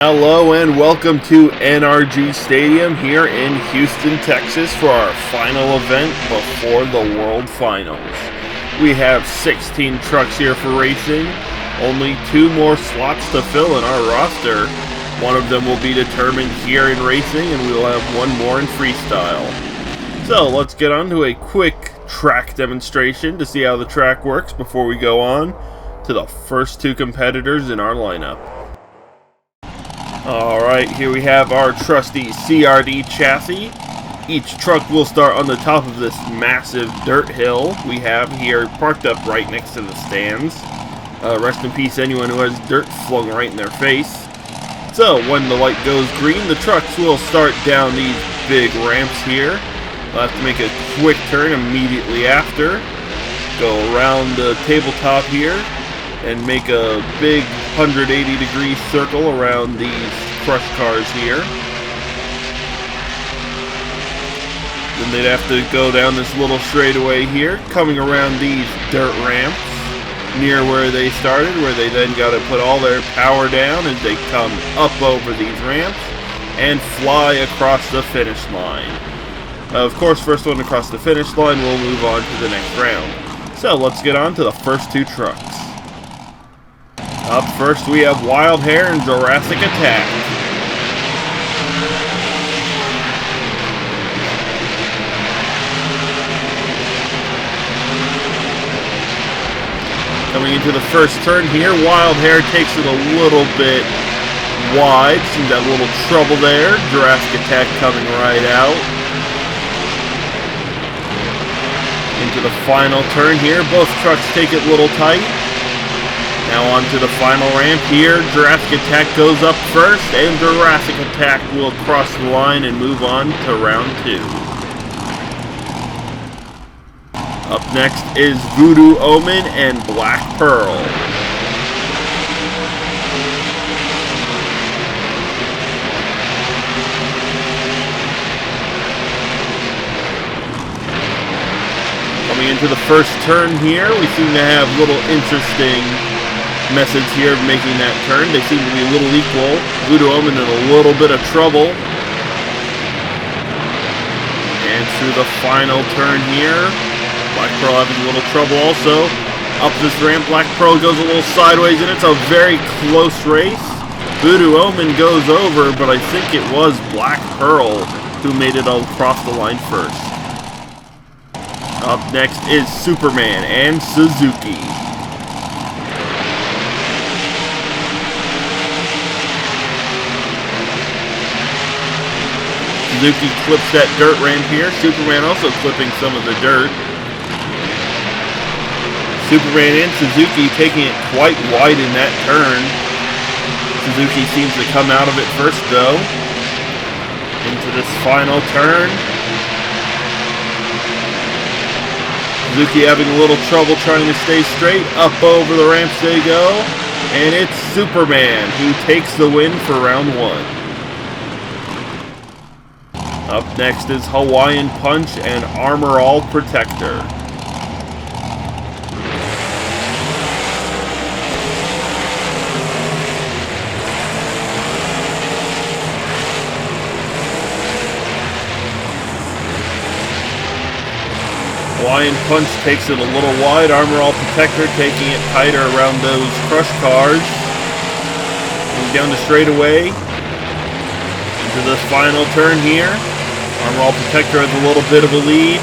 Hello and welcome to NRG Stadium here in Houston, Texas for our final event before the World Finals. We have 16 trucks here for racing, only 2 more slots to fill in our roster. One of them will be determined here in racing and we will have 1 more in freestyle. So let's get on to a quick track demonstration to see how the track works before we go on to the first 2 competitors in our lineup. Alright, here we have our trusty CRD chassis. Each truck will start on the top of this massive dirt hill we have here parked up right next to the stands. Rest in peace anyone who has dirt flung right in their face. So, when the light goes green, the trucks will start down these big ramps here. We'll have to make a quick turn immediately after. Go around the tabletop here and make a big 180-degree circle around these crush cars here. Then they'd have to go down this little straightaway here, coming around these dirt ramps near where they started, where they then got to put all their power down as they come up over these ramps and fly across the finish line. Of course, first one across the finish line will move on to the next round. So let's get on to the first 2 trucks. Up first we have Wild Hair and Jurassic Attack. Coming into the first turn here, Wild Hair takes it a little bit wide. Seems to have a little trouble there. Jurassic Attack coming right out. Into the final turn here, both trucks take it a little tight. Now on to the final ramp here. Jurassic Attack goes up first, and Jurassic Attack will cross the line and move on to round 2. Up next is Voodoo Omen and Black Pearl. Coming into the first turn here, we seem to have little interesting methods here of making that turn. They seem to be a little equal. Voodoo Omen in a little bit of trouble. And through the final turn here, Black Pearl having a little trouble also. Up this ramp, Black Pearl goes a little sideways, and it's a very close race. Voodoo Omen goes over, but I think it was Black Pearl who made it across the line first. Up next is Superman and Suzuki. Suzuki clips that dirt ramp here. Superman also clipping some of the dirt. Superman and Suzuki taking it quite wide in that turn. Suzuki seems to come out of it first though. Into this final turn. Suzuki having a little trouble trying to stay straight. Up over the ramps they go. And it's Superman who takes the win for round 1. Up next is Hawaiian Punch and Armor All Protector. Hawaiian Punch takes it a little wide. Armor All Protector taking it tighter around those crush cars. Moving down the straightaway. Into the final turn here. Armor All Protector has a little bit of a lead.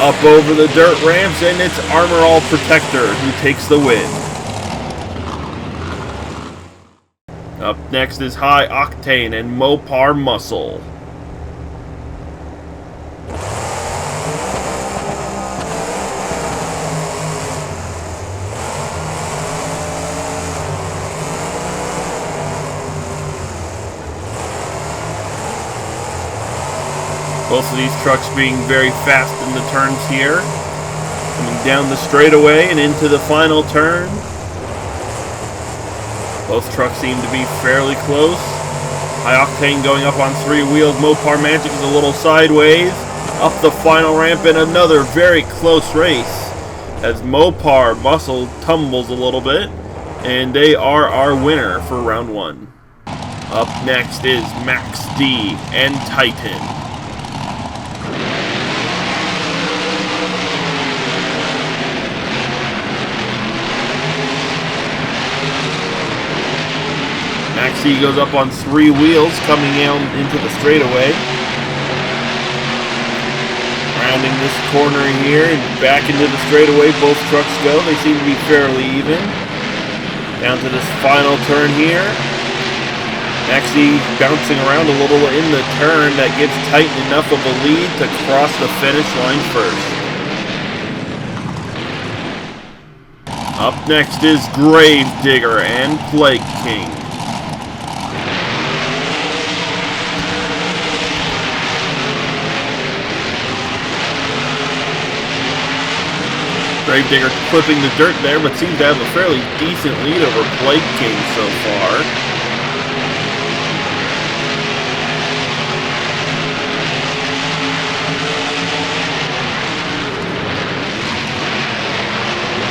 Up over the dirt ramps, and it's Armor All Protector who takes the win. Up next is High Octane and Mopar Muscle. Both of these trucks being very fast in the turns here. Coming down the straightaway and into the final turn. Both trucks seem to be fairly close. High Octane going up on 3 wheels. Mopar Magic is a little sideways. Up the final ramp and another very close race as Mopar Muscle tumbles a little bit. And they are our winner for round 1. Up next is Max D and Titan. Max D goes up on 3 wheels, coming out into the straightaway. Rounding this corner here and back into the straightaway, both trucks go. They seem to be fairly even. Down to this final turn here. Maxie bouncing around a little in the turn. That gives Titan enough of a lead to cross the finish line first. Up next is Gravedigger and Plague King. Gravedigger clipping the dirt there, but seems to have a fairly decent lead over Plague King so far.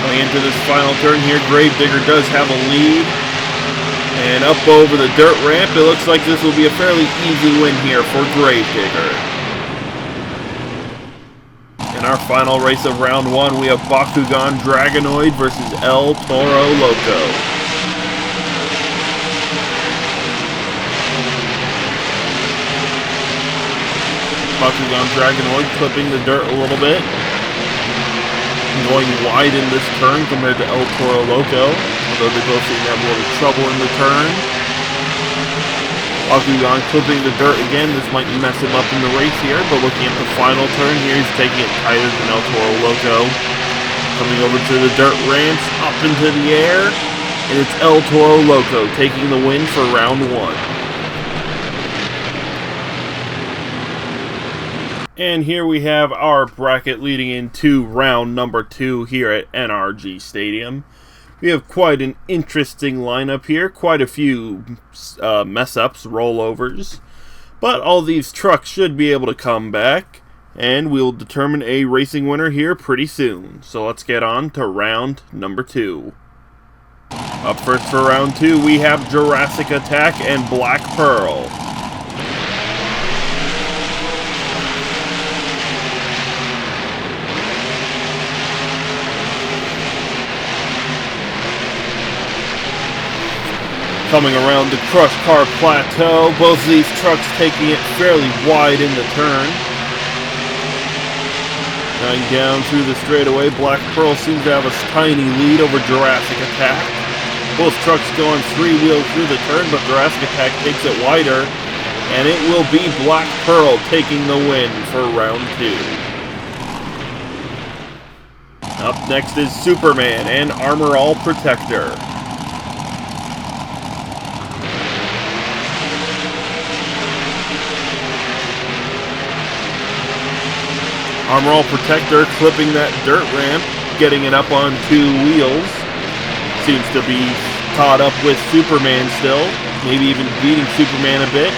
Going into this final turn here, Gravedigger does have a lead. And up over the dirt ramp, it looks like this will be a fairly easy win here for Gravedigger. In our final race of round 1, we have Bakugan Dragonoid versus El Toro Loco. Bakugan Dragonoid clipping the dirt a little bit. Going wide in this turn compared to El Toro Loco, although they both seem to have a little trouble in the turn. Bakugan clipping the dirt again. This might mess him up in the race here, but looking at the final turn here, he's taking it tighter than El Toro Loco. Coming over to the dirt ramps, up into the air, and it's El Toro Loco taking the win for round 1. And here we have our bracket leading into round number 2 here at NRG Stadium. We have quite an interesting lineup here, quite a few mess-ups, rollovers, but all these trucks should be able to come back, and we'll determine a racing winner here pretty soon. So let's get on to round number 2. Up first for round 2, we have Jurassic Attack and Black Pearl. Coming around the Crush Car Plateau, both of these trucks taking it fairly wide in the turn. Going down through the straightaway, Black Pearl seems to have a tiny lead over Jurassic Attack. Both trucks go on 3 wheels through the turn, but Jurassic Attack takes it wider, and it will be Black Pearl taking the win for round 2. Up next is Superman and Armor All Protector. Armor All Protector clipping that dirt ramp, getting it up on 2 wheels. Seems to be caught up with Superman still, maybe even beating Superman a bit.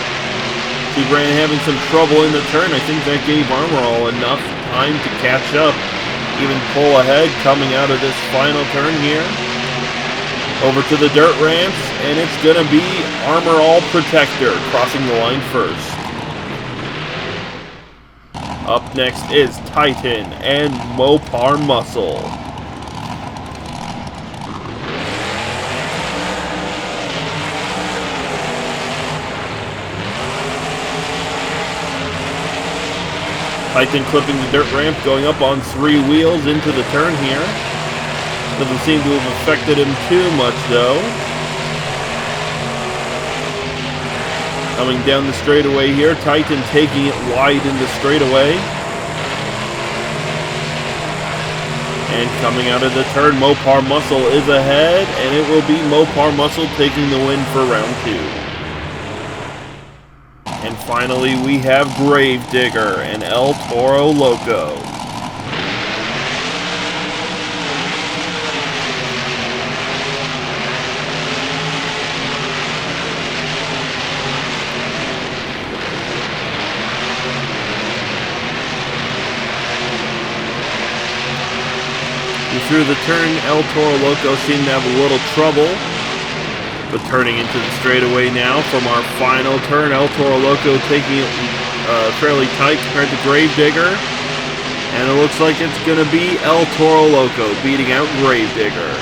Superman having some trouble in the turn. I think that gave Armor All enough time to catch up, even pull ahead coming out of this final turn here. Over to the dirt ramps, and it's going to be Armor All Protector crossing the line first. Up next is Titan and Mopar Muscle. Titan clipping the dirt ramp, going up on 3 wheels into the turn here. Doesn't seem to have affected him too much though. Coming down the straightaway here, Titan taking it wide in the straightaway. And coming out of the turn, Mopar Muscle is ahead, and it will be Mopar Muscle taking the win for round 2. And finally, we have Gravedigger and El Toro Loco. through the turn, El Toro Loco seemed to have a little trouble. But turning into the straightaway now from our final turn, El Toro Loco taking it fairly tight compared to Gravedigger. And it looks like it's going to be El Toro Loco beating out Gravedigger.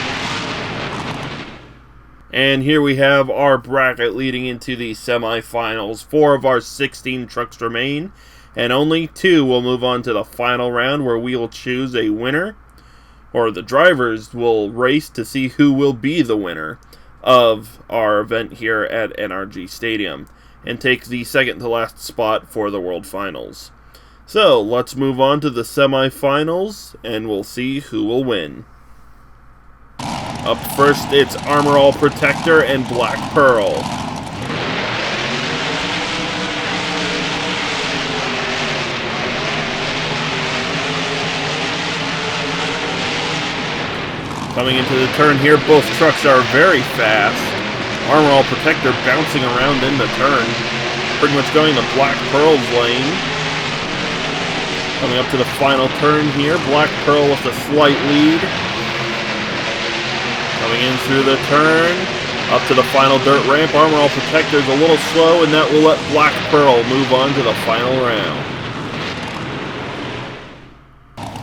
And here we have our bracket leading into the semifinals. 4 of our 16 trucks remain, and only 2 will move on to the final round where we will choose a winner, or the drivers will race to see who will be the winner of our event here at NRG Stadium and take the second to last spot for the World Finals. So let's move on to the semifinals and we'll see who will win. Up first, it's Armor All Protector and Black Pearl. Coming into the turn here, both trucks are very fast. Armor All Protector bouncing around in the turn, pretty much going to Black Pearl's lane. Coming up to the final turn here, Black Pearl with a slight lead. Coming in through the turn, up to the final dirt ramp. Armor All Protector's a little slow, and that will let Black Pearl move on to the final round.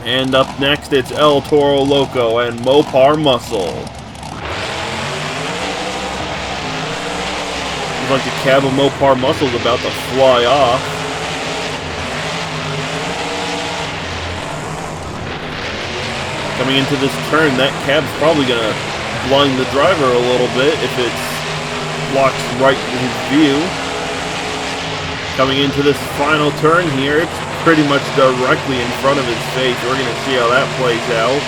And up next, it's El Toro Loco and Mopar Muscle. Looks like the cab of Mopar Muscle's about to fly off. Coming into this turn, that cab's probably going to blind the driver a little bit if it's blocked right in his view. Coming into this final turn here, it's pretty much directly in front of his face. We're going to see how that plays out.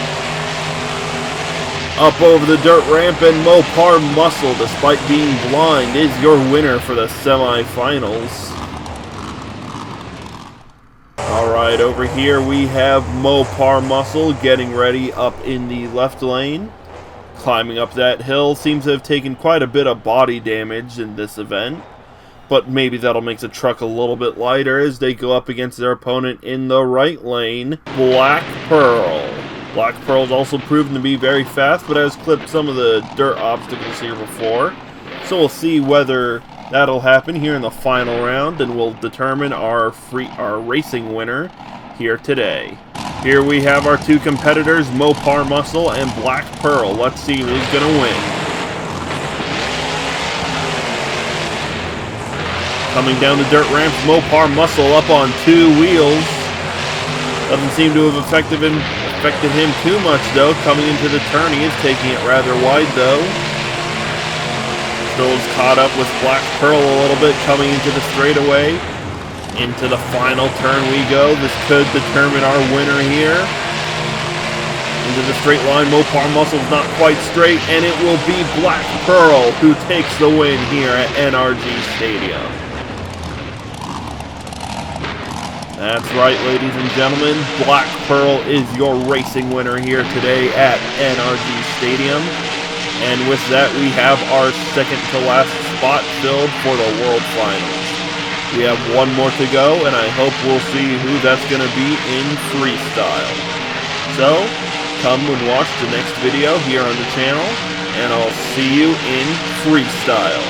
Up over the dirt ramp, and Mopar Muscle, despite being blind, is your winner for the semifinals. Alright, over here we have Mopar Muscle getting ready up in the left lane. Climbing up that hill, seems to have taken quite a bit of body damage in this event. But maybe that'll make the truck a little bit lighter as they go up against their opponent in the right lane, Black Pearl. Black Pearl's also proven to be very fast, but has clipped some of the dirt obstacles here before. So we'll see whether that'll happen here in the final round, and we'll determine our racing winner here today. Here we have our 2 competitors, Mopar Muscle and Black Pearl. Let's see who's going to win. Coming down the dirt ramps, Mopar Muscle up on 2 wheels. Doesn't seem to have affected him too much, though. Coming into the turn, he is taking it rather wide, though. Still is caught up with Black Pearl a little bit, coming into the straightaway. Into the final turn we go. This could determine our winner here. Into the straight line, Mopar Muscle's not quite straight, and it will be Black Pearl who takes the win here at NRG Stadium. That's right, ladies and gentlemen. Black Pearl is your racing winner here today at NRG Stadium. And with that, we have our second to last spot filled for the World Finals. We have one more to go, and I hope we'll see who that's going to be in freestyle. So, come and watch the next video here on the channel, and I'll see you in freestyle.